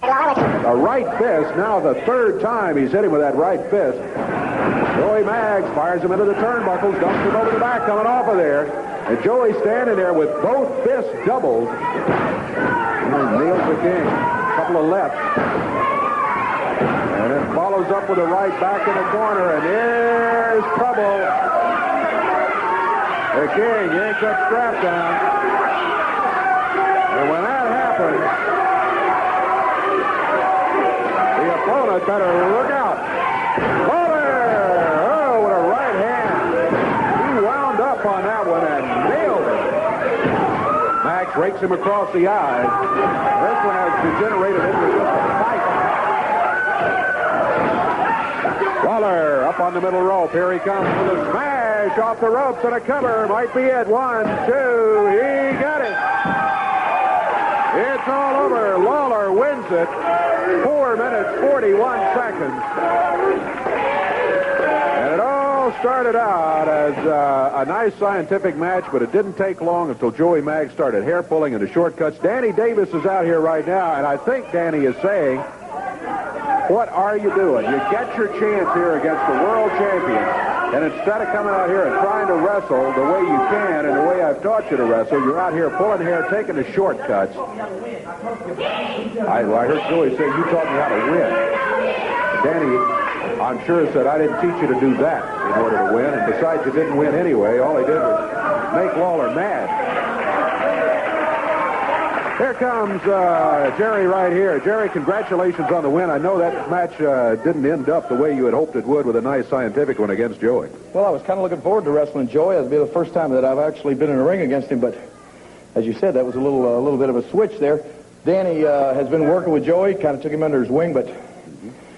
A right fist, now the third time he's hit him with that right fist. Joey Maggs fires him into the turnbuckles, dumps him over the back, coming off of there. And Joey standing there with both fists doubled. And nails the king. A couple of lefts. And then follows up with a right back in the corner, and there's trouble. The king yanks that strap down. And when that happens, the opponent better look out. Lawler! Oh, with a right hand. He wound up on that one and nailed it. Max rakes him across the eyes. This one has degenerated into just a fight. Lawler up on the middle rope. Here he comes with a smash off the ropes and a cover. Might be it. 1, 2. He got it. It's all over. Lawler wins it. 4 minutes, 41 seconds. And it all started out as a nice scientific match, but it didn't take long until Joey Maggs started hair pulling into shortcuts. Danny Davis is out here right now, and I think Danny is saying, what are you doing? You get your chance here against the world champion, and instead of coming out here and trying to wrestle the way you can and the way I've taught you to wrestle, you're out here pulling hair, taking the shortcuts. I heard Joey say, you taught me how to win. Danny, I'm sure, said, I didn't teach you to do that in order to win, and besides, you didn't win anyway. All he did was make Lawler mad. Here comes Jerry right here. Jerry, congratulations on the win. I know that match didn't end up the way you had hoped it would with a nice scientific one against Joey. Well, I was kind of looking forward to wrestling Joey. It'll be the first time that I've actually been in a ring against him, but as you said, that was a little bit of a switch there. Danny has been working with Joey, kind of took him under his wing, but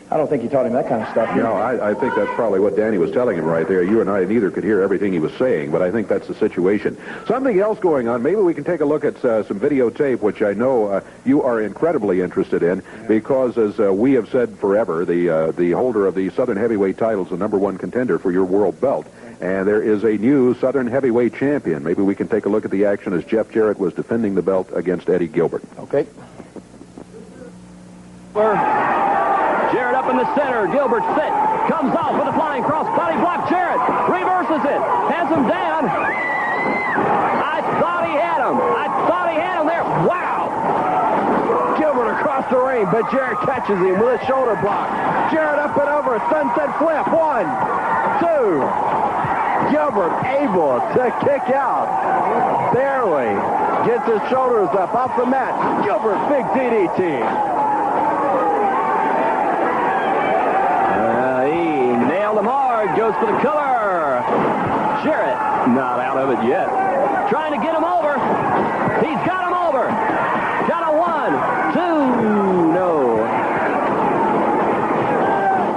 I don't think he taught him that kind of stuff. No, I think that's probably what Danny was telling him right there. You and I neither could hear everything he was saying, but I think that's the situation. Something else going on. Maybe we can take a look at some videotape, which I know you are incredibly interested in, because as we have said forever, the holder of the Southern Heavyweight title is the #1 contender for your world belt. And there is a new Southern Heavyweight champion. Maybe we can take a look at the action as Jeff Jarrett was defending the belt against Eddie Gilbert. Okay. Jarrett up in the center. Gilbert sit. Comes off with a flying cross body block. Jarrett reverses it. Has him down. I thought he had him. There. Wow. Gilbert across the ring, but Jarrett catches him with a shoulder block. Jarrett up and over. Sunset flip. 1, 2. Gilbert able to kick out. Barely gets his shoulders up off the mat. Gilbert, big DDT. Goes for the cover. Jarrett not out of it yet. Trying to get him over. He's got him over. Got a 1, 2. No.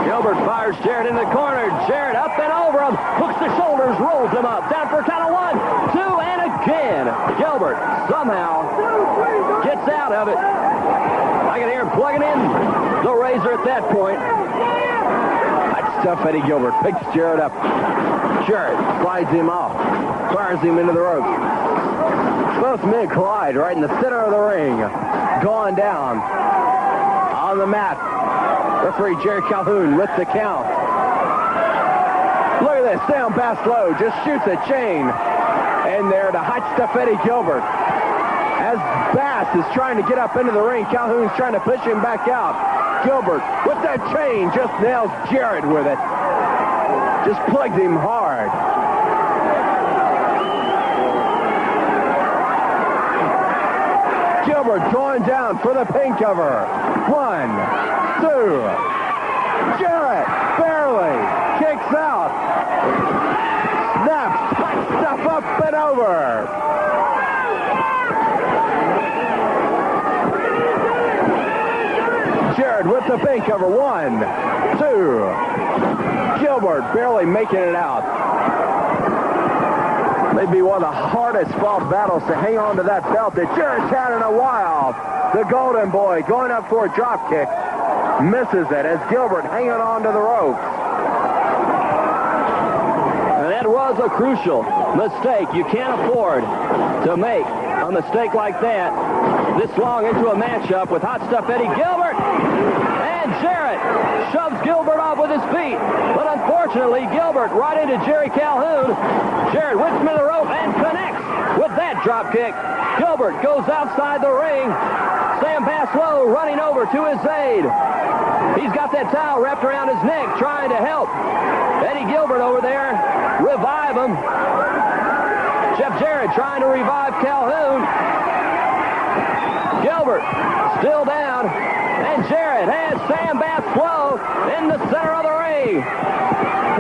Gilbert fires Jarrett in the corner. Jarrett up and over him. Hooks the shoulders, rolls him up. Down for a count of 1, 2, and again. Gilbert somehow gets out of it. I can hear him plugging in the razor at that point. Tough Eddie Gilbert picks Jarrett up. Jarrett slides him off, fires him into the ropes. Both men collide right in the center of the ring. Gone down on the mat. Referee Jerry Calhoun with the count. Look at this, down pass low, just shoots a chain in there to hot stuff Eddie Gilbert. As Bass is trying to get up into the ring, Calhoun's trying to push him back out. Gilbert, with that chain, just nails Jarrett with it. Just plugged him hard. Gilbert going down for the pin cover. 1, 2. Jarrett barely kicks out. Snaps, hot stuff up and over. Jarrett with the pin cover. 1, 2. Gilbert barely making it out. Maybe one of the hardest fought battles to hang on to that belt that Jarrett's had in a while. The Golden Boy going up for a drop kick. Misses it as Gilbert hanging on to the ropes. And that was a crucial mistake. You can't afford to make a mistake like that. this long into a matchup with hot stuff Eddie Gilbert. And Jarrett shoves Gilbert off with his feet. But unfortunately, Gilbert right into Jerry Calhoun. Jarrett whips him to the rope and connects with that drop kick. Gilbert goes outside the ring. Sam Baslow running over to his aid. He's got that towel wrapped around his neck trying to help Eddie Gilbert over there revive him. Jeff Jarrett trying to revive Calhoun. Gilbert still down, and Jarrett has Sam Baslow in the center of the ring.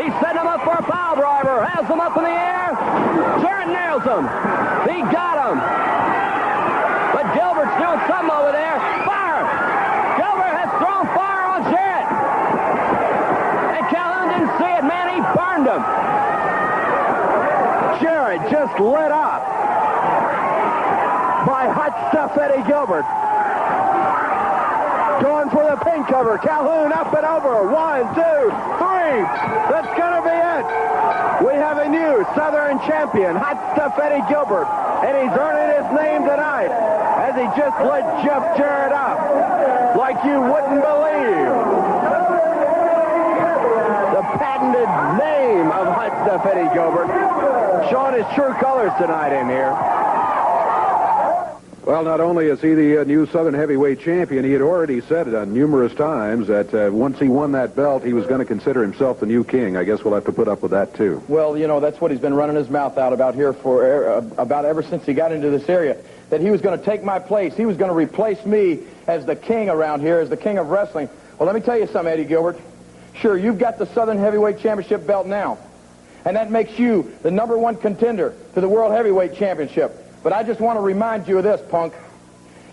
He's setting him up for a pile driver, has him up in the air. Jarrett nails him. He got him. But Gilbert's doing something over there. Fire! Gilbert has thrown fire on Jarrett. And Calhoun didn't see it, man. He burned him. Jarrett just lit up by hot stuff Eddie Gilbert. Going for the pin cover. Calhoun up and over. 1, 2, 3. That's going to be it. We have a new Southern champion, hot stuff Eddie Gilbert. And he's earning his name tonight as he just lit Jeff Jarrett up like you wouldn't believe. The patented name of hot stuff Eddie Gilbert showing his true colors tonight in here. Well, not only is he the new Southern heavyweight champion, he had already said it on numerous times that once he won that belt, he was going to consider himself the new king. I guess we'll have to put up with that, too. Well, you know, that's what he's been running his mouth out about here for about ever since he got into this area, that he was going to take my place. He was going to replace me as the king around here, as the king of wrestling. Well, let me tell you something, Eddie Gilbert. Sure, you've got the Southern Heavyweight Championship belt now, and that makes you the #1 contender to the World Heavyweight Championship. But I just want to remind you of this, punk.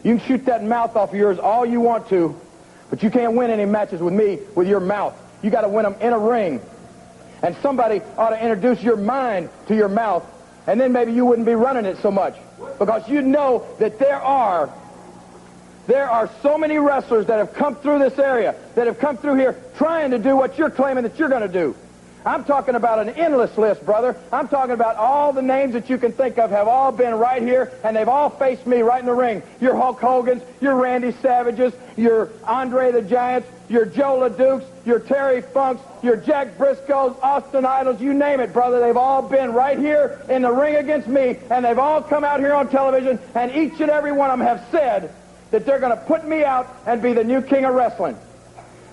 You can shoot that mouth off of yours all you want to, but you can't win any matches with me with your mouth. You got to win them in a ring. And somebody ought to introduce your mind to your mouth, and then maybe you wouldn't be running it so much. Because you know that there are so many wrestlers that have come through this area, that have come through here trying to do what you're claiming that you're going to do. I'm talking about an endless list, brother. I'm talking about all the names that you can think of have all been right here, and they've all faced me right in the ring. Your Hulk Hogan's, your Randy Savages, your Andre the Giants, your Joe LeDukes, your Terry Funks, your Jack Briscoes, Austin Idols, you name it, brother. They've all been right here in the ring against me, and they've all come out here on television, and each and every one of them have said that they're going to put me out and be the new king of wrestling.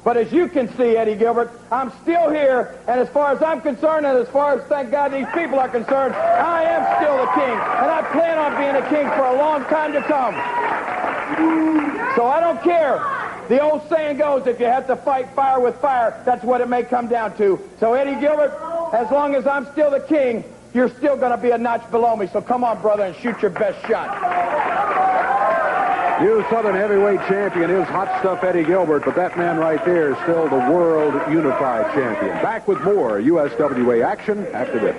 But as you can see, Eddie Gilbert, I'm still here, and as far as I'm concerned, and as far as, thank God, these people are concerned, I am still the king, and I plan on being a king for a long time to come. So I don't care. The old saying goes, if you have to fight fire with fire, that's what it may come down to. So, Eddie Gilbert, as long as I'm still the king, you're still going to be a notch below me. So come on, brother, and shoot your best shot. New Southern heavyweight champion is hot stuff Eddie Gilbert, but that man right there is still the world unified champion. Back with more USWA action after this.